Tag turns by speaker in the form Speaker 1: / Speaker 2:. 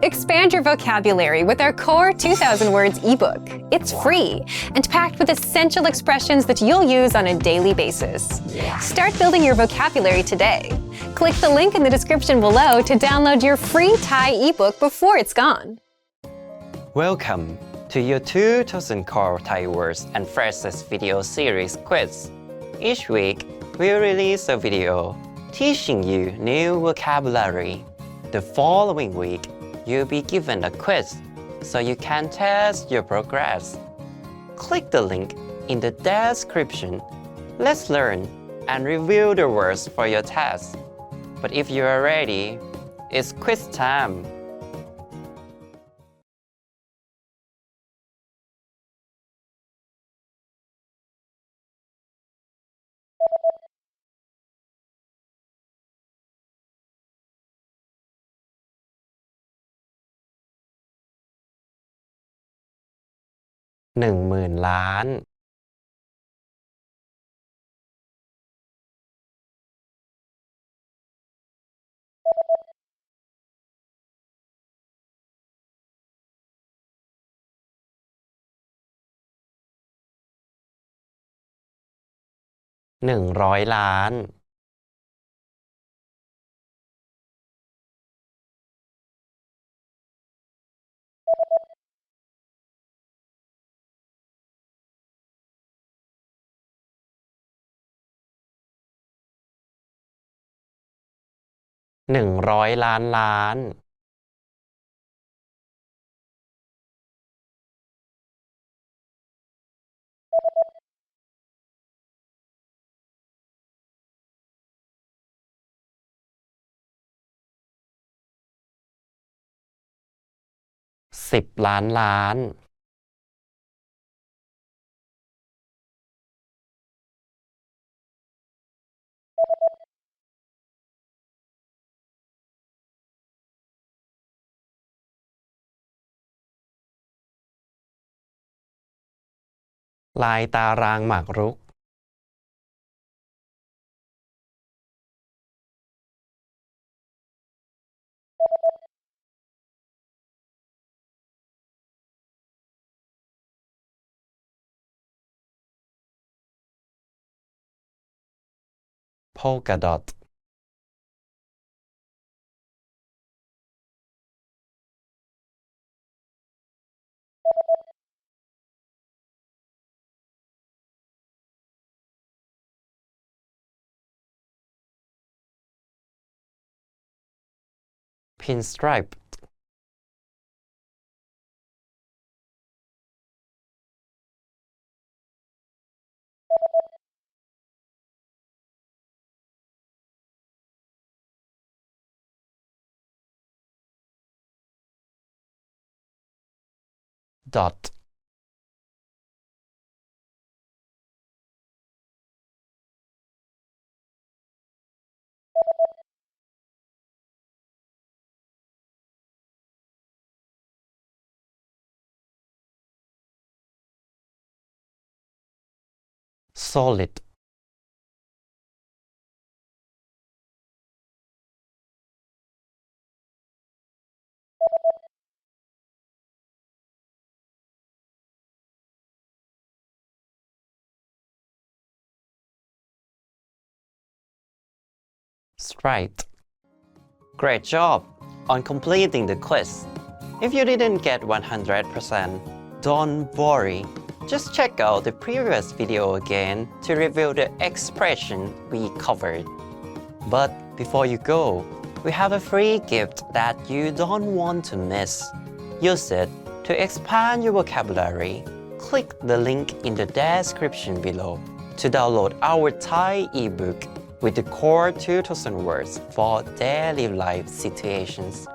Speaker 1: Expand your vocabulary with our Core 2000 Words ebook. It's free and packed with essential expressions that you'll use on a daily basis. Start building your vocabulary today. Click the link in the description below to download your free Thai ebook before it's gone.
Speaker 2: Welcome to your 2000 Core Thai Words and Phrases video series quiz. Each week, we'll release a video teaching you new vocabulary. The following week, you'll be given a quiz so you can test your progress. Click the link in the description. Let's learn and review the words for your test. But if you are ready, it's quiz time. $10,000,000 100,000,000100,000,000,00010,000,000,000ลายตารางหมากรุกpolka dot pinstripe dot solid striped. Great job on completing the quiz. If you didn't get 100%, don't worry. Just check out the previous video again to review the expression we covered. But before you go, we have a free gift that you don't want to miss. Use it to expand your vocabulary. Click the link in the description below to download our Thai ebook with the Core 2000 Words for daily life situations.